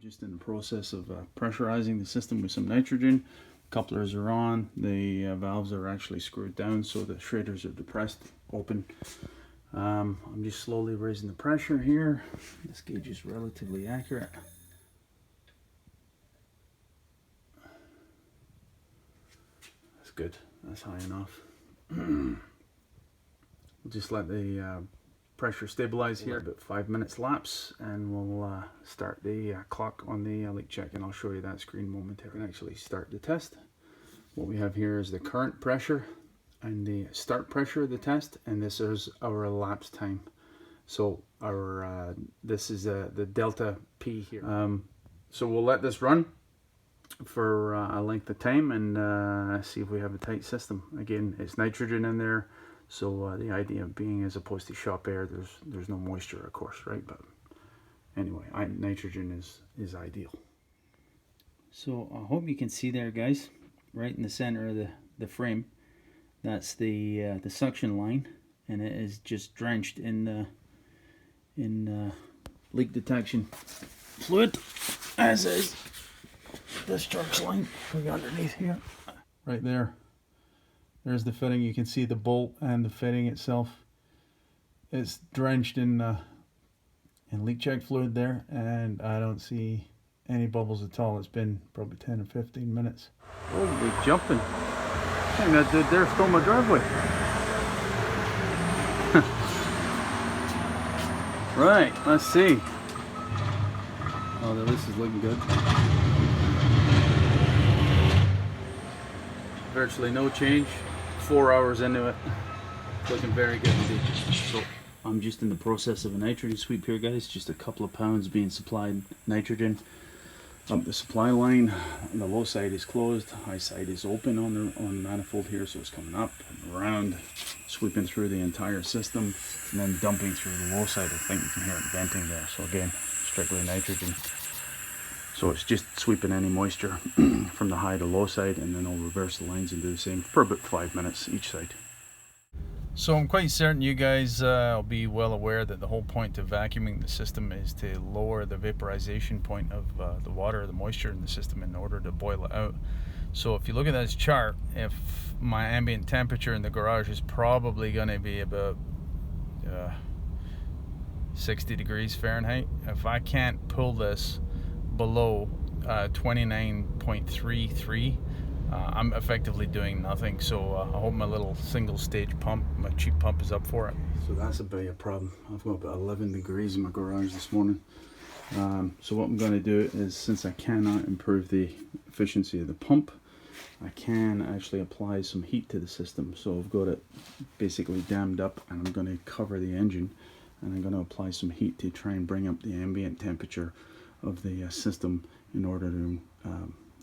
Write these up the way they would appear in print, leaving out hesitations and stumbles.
Just in the process of pressurizing the system with some nitrogen. Couplers are on, the valves are actually screwed down so the shredders are depressed, open. I'm just slowly raising the pressure here. This gauge is relatively accurate. That's good, that's high enough. We'll just let the pressure stabilize here. About 5 minutes lapse, and we'll start the clock on the leak check, and I'll show you that screen momentarily. We can actually start the test. What we have here is the current pressure and the start pressure of the test, and this is our elapsed time. So our this is the delta P here. So we'll let this run for a length of time and see if we have a tight system. Again, it's nitrogen in there, so the idea of being, as opposed to shop air, there's no moisture, of course, right? But anyway, nitrogen is ideal. So I hope you can see there, guys, right in the center of the frame. That's the suction line, and it is just drenched in leak detection fluid, as is this discharge line going underneath here. Right there. There's the fitting. You can see the bolt and the fitting itself. It's drenched in leak check fluid there, and I don't see any bubbles at all. It's been probably 10 or 15 minutes. Holy jumping. I think that dude there stole my driveway. Right, let's see. Oh, this is looking good. Virtually no change. 4 hours into it. It's looking very good indeed. So I'm just in the process of a nitrogen sweep here, guys. Just a couple of pounds being supplied nitrogen up the supply line. The low side is closed, high side is open on the manifold here, so it's coming up and around, sweeping through the entire system, and then dumping through the low side. I think you can hear it venting there. So again, strictly nitrogen. So it's just sweeping any moisture from the high to low side, and then I'll reverse the lines and do the same for about 5 minutes each side. So I'm quite certain you guys will be well aware that the whole point of vacuuming the system is to lower the vaporization point of the water, the moisture in the system, in order to boil it out. So if you look at this chart, if my ambient temperature in the garage is probably going to be about 60 degrees Fahrenheit, if I can't pull this below 29.33, I'm effectively doing nothing. So I hope my little single stage pump, my cheap pump, is up for it. So that's a bit of a problem. I've got about 11 degrees in my garage this morning. So what I'm going to do is, since I cannot improve the efficiency of the pump, I can actually apply some heat to the system. So I've got it basically dammed up, and I'm going to cover the engine, and I'm going to apply some heat to try and bring up the ambient temperature of the system in order to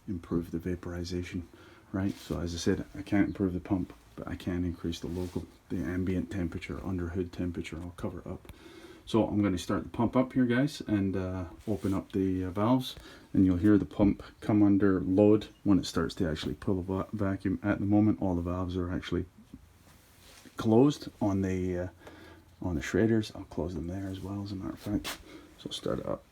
improve the vaporization, right? So as I said, I can't improve the pump, but I can increase the ambient temperature, under hood temperature. I'll cover it up. So I'm going to start the pump up here, guys, and open up the valves, and you'll hear the pump come under load when it starts to actually pull a vacuum. At the moment, all the valves are actually closed on the shredders. I'll close them there as well, as a matter of fact. So I'll start it up.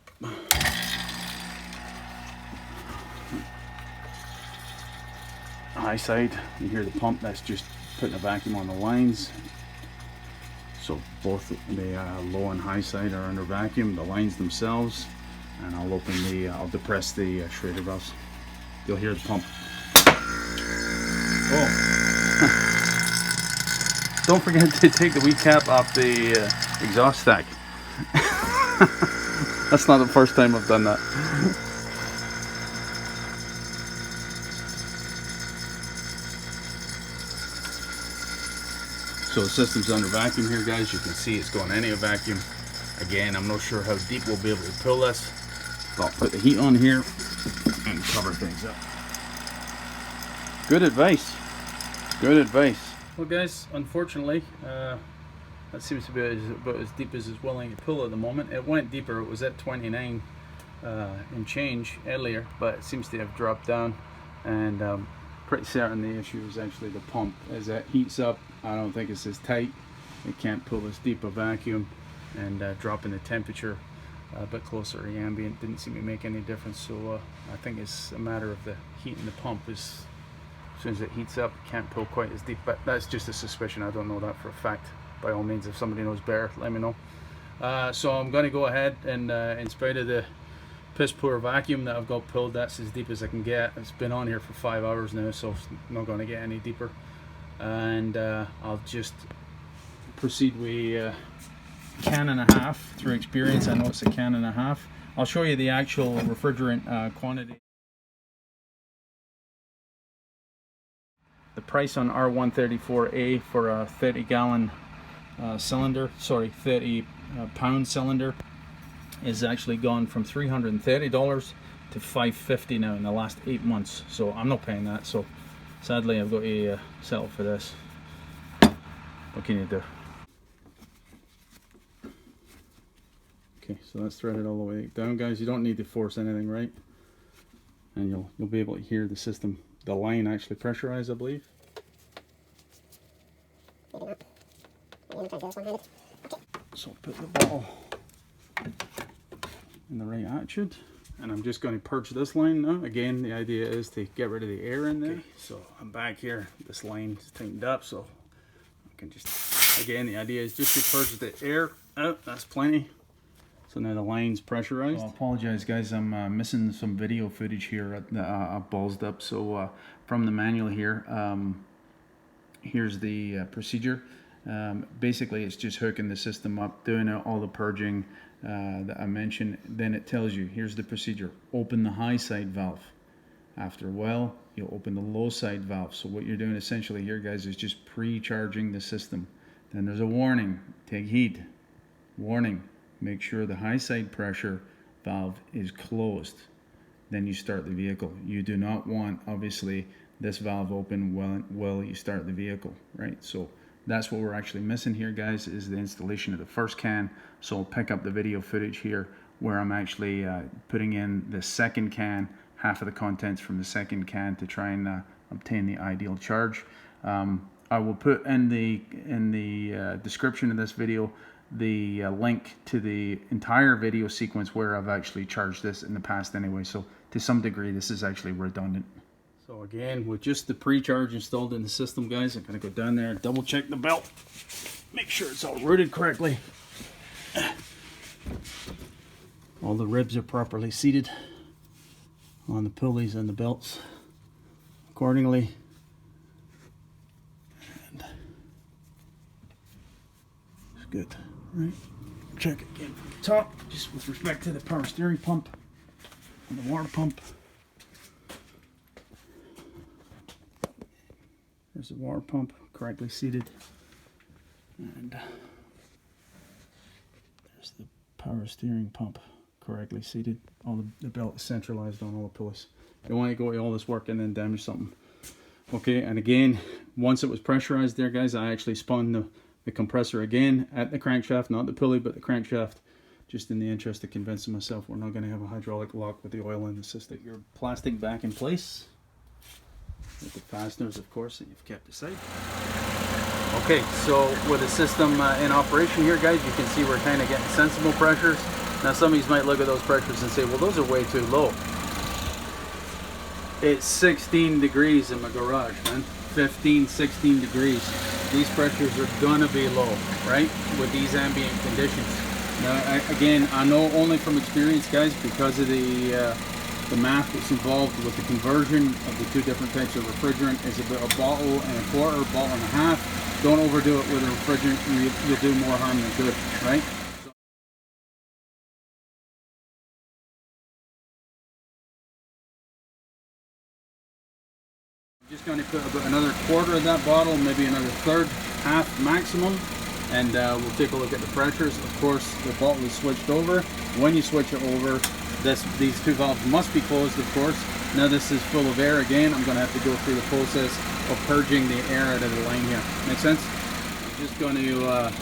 High side, you hear the pump. That's just putting a vacuum on the lines. So both the low and high side are under vacuum, the lines themselves, and I'll depress the shredder valves. You'll hear the pump. Oh! Don't forget to take the wee cap off the exhaust stack. That's not the first time I've done that. So the system's under vacuum here, guys. You can see it's going into a vacuum. Again, I'm not sure how deep we'll be able to pull this. I'll put the heat on here and cover things up. Good advice. Good advice. Well, guys, unfortunately, that seems to be about as deep as it's willing to pull at the moment. It went deeper. It was at 29 and change earlier, but it seems to have dropped down, and pretty certain the issue is actually the pump. As it heats up, I don't think it's as tight. It can't pull as deep a vacuum, and dropping the temperature a bit closer to ambient. Didn't seem to make any difference, so I think it's a matter of the heat in the pump. As soon as it heats up, it can't pull quite as deep, but that's just a suspicion. I don't know that for a fact. By all means, if somebody knows better, let me know. So I'm going to go ahead and in spite of the piss poor vacuum that I've got pulled, that's as deep as I can get. It's been on here for 5 hours now, so it's not going to get any deeper. And I'll just proceed with can and a half. Through experience, I know it's a can and a half. I'll show you the actual refrigerant quantity. The price on R134A for a 30 gallon cylinder, sorry, 30 pound cylinder, is actually gone from $330 to $550 now in the last 8 months. So I'm not paying that, so sadly I've got to settle for this. What can you do? Okay, so that's threaded all the way down, guys. You don't need to force anything, right? And you'll be able to hear the system, the line actually pressurized, I believe. So put the bottle in the right attitude, and I'm just going to purge this line now. Again, the idea is to get rid of the air in there. Okay, so I'm back here. This line is tightened up, so I can just, again, the idea is just to purge the air out. That's plenty. So now the line's pressurized. I apologize, guys. I'm missing some video footage here. I ballsed up. So from the manual here, here's the procedure. Basically, it's just hooking the system up, doing all the purging that I mentioned. Then it tells you, here's the procedure. Open the high side valve. After a while, you'll open the low side valve. So what you're doing essentially here, guys, is just pre-charging the system. Then there's a warning. Take heed. Warning. Make sure the high side pressure valve is closed. Then you start the vehicle. You do not want, obviously, this valve open while you start the vehicle, right? So that's what we're actually missing here, guys, is the installation of the first can. So I'll pick up the video footage here where I'm actually putting in the second can, half of the contents from the second can, to try and obtain the ideal charge. I will put in the description of this video the link to the entire video sequence where I've actually charged this in the past anyway. So to some degree, this is actually redundant. So again, with just the pre-charge installed in the system, guys, I'm going to go down there and double check the belt. Make sure it's all routed correctly. All the ribs are properly seated on the pulleys and the belts accordingly. And it's good. Right. Check again from the top, just with respect to the power steering pump and the water pump. There's the water pump correctly seated, and there's the power steering pump correctly seated. All the belt is centralized on all the pulleys. You don't want to go with all this work and then damage something. Okay, and again, once it was pressurized there, guys, I actually spun the compressor again at the crankshaft, not the pulley, but the crankshaft, just in the interest of convincing myself we're not going to have a hydraulic lock with the oil in the system. Your plastic back in place with the fasteners, of course, that you've kept aside. Okay, so with the system in operation here, guys, you can see we're kind of getting sensible pressures. Now some of you might look at those pressures and say, well, those are way too low. It's 16 degrees in my garage, man. 15, 16 degrees. These pressures are gonna be low, right, with these ambient conditions. Now, again, I know only from experience, guys, because of the math that's involved with the conversion of the two different types of refrigerant, is about a bottle and a quarter, bottle and a half. Don't overdo it with a refrigerant, you'll do more harm than good, right? Just going to put about another quarter of that bottle, maybe another third, half maximum, and we'll take a look at the pressures. Of course, the bottle is switched over. When you switch it over, these two valves must be closed, of course. Now this is full of air again. I'm going to have to go through the process of purging the air out of the line here. Make sense? I'm just going to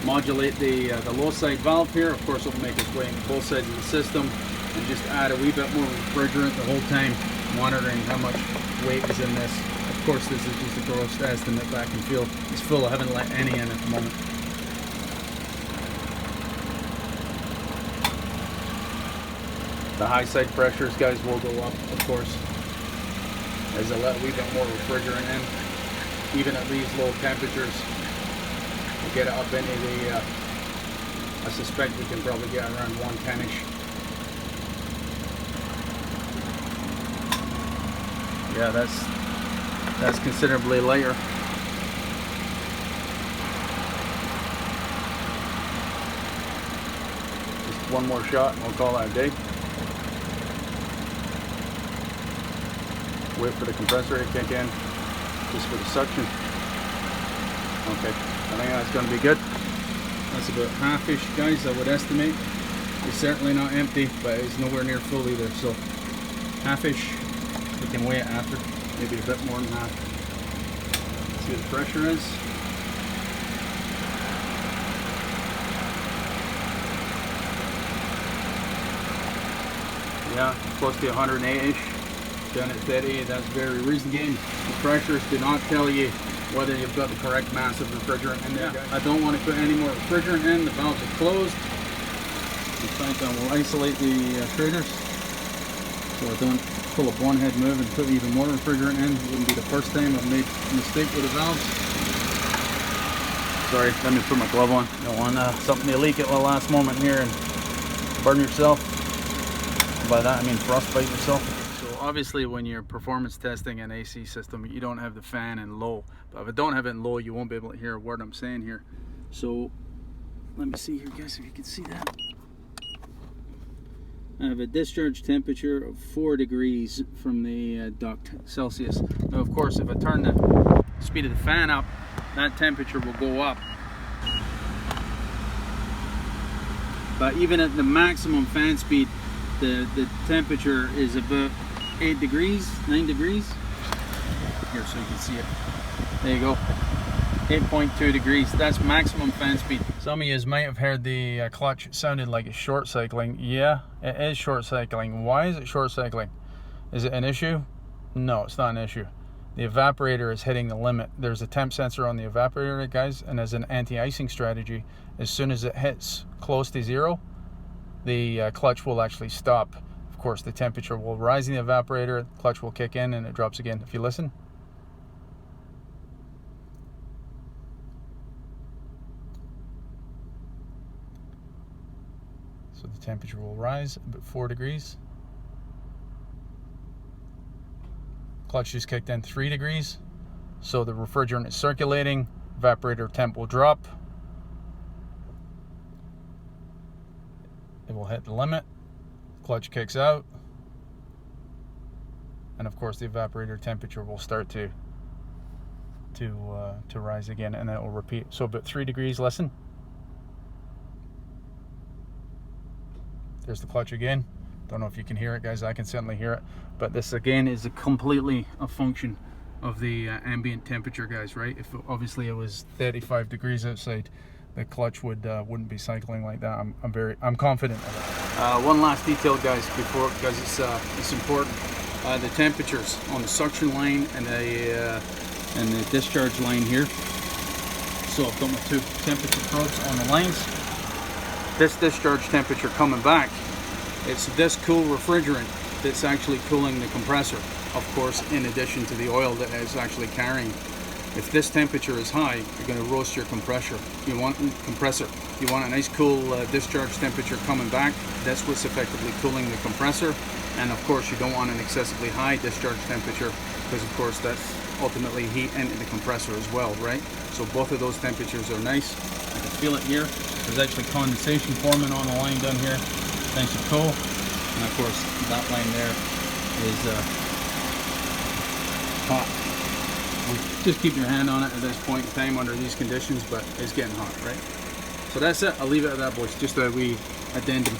modulate the low side valve here. Of course, it'll make its way into both sides of the system, and just add a wee bit more refrigerant the whole time, monitoring how much weight is in this. Of course, this is just a gross estimate, but I can feel it's full. I haven't let any in at the moment. The high side pressures, guys, will go up, of course, as I let a wee bit more refrigerant in, even at these low temperatures. We'll get it up into the, I suspect we can probably get around 110-ish. Yeah, that's considerably lighter. Just one more shot and we'll call that a day. Wait for the compressor to kick in, just for the suction. Okay, I think that's going to be good. That's about half-ish, guys, I would estimate. It's certainly not empty, but it's nowhere near full either, so half-ish. We can weigh it after, maybe a bit more than half. Let's see what the pressure is. Yeah, close to 108-ish. Down at 30, that's very reasonable. Again, the pressures do not tell you whether you've got the correct mass of refrigerant in there. I don't want to put any more refrigerant in. The valves are closed. In fact, I will isolate the traders so I don't pull up one head move and put even more refrigerant in. It wouldn't be the first time I've made a mistake with the valves. Sorry, let me put my glove on. Don't want something to leak at the last moment here and burn yourself. By that I mean frostbite yourself. Obviously, when you're performance testing an AC system, you don't have the fan in low. But if I don't have it in low, you won't be able to hear a word I'm saying here. So let me see here, guys, if you can see that. I have a discharge temperature of 4 degrees from the duct Celsius. Now, of course, if I turn the speed of the fan up, that temperature will go up. But even at the maximum fan speed, the temperature is about 8 degrees, 9 degrees. Here, so you can see it. There you go. 8.2 degrees. That's maximum fan speed. Some of you might have heard the clutch sounded like it's short cycling. Yeah, it is short cycling. Why is it short cycling? Is it an issue? No, it's not an issue. The evaporator is hitting the limit. There's a temp sensor on the evaporator, guys, and as an anti-icing strategy, as soon as it hits close to zero, the clutch will actually stop. Of course, the temperature will rise in the evaporator, the clutch will kick in, and it drops again. If you listen. So the temperature will rise about 4 degrees. Clutch just kicked in 3 degrees. So the refrigerant is circulating, evaporator temp will drop. It will hit the limit. Clutch kicks out, and of course the evaporator temperature will start to rise again, and then it will repeat. So about 3 degrees. Listen. There's the clutch again. Don't know if you can hear it, guys. I can certainly hear it, but this again is completely a function of the ambient temperature, guys. Right? If obviously it was 35 degrees outside, the clutch wouldn't be cycling like that. I'm confident of that. One last detail, guys, because it's important. The temperatures on the suction line and the discharge line here. So I've got my 2 temperature probes on the lines. This discharge temperature coming back, it's this cool refrigerant that's actually cooling the compressor, of course, in addition to the oil that it's actually carrying. If this temperature is high, you're going to roast your compressor. You want a nice cool discharge temperature coming back. That's what's effectively cooling the compressor. And of course, you don't want an excessively high discharge temperature, because of course that's ultimately heat into the compressor as well, right? So both of those temperatures are nice. I can feel it here. There's actually condensation forming on the line down here. Nice and cool. And of course, that line there is hot. Just keep your hand on it at this point in time under these conditions, but it's getting hot, right? So that's it. I'll leave it at that, boys. Just a wee addendum.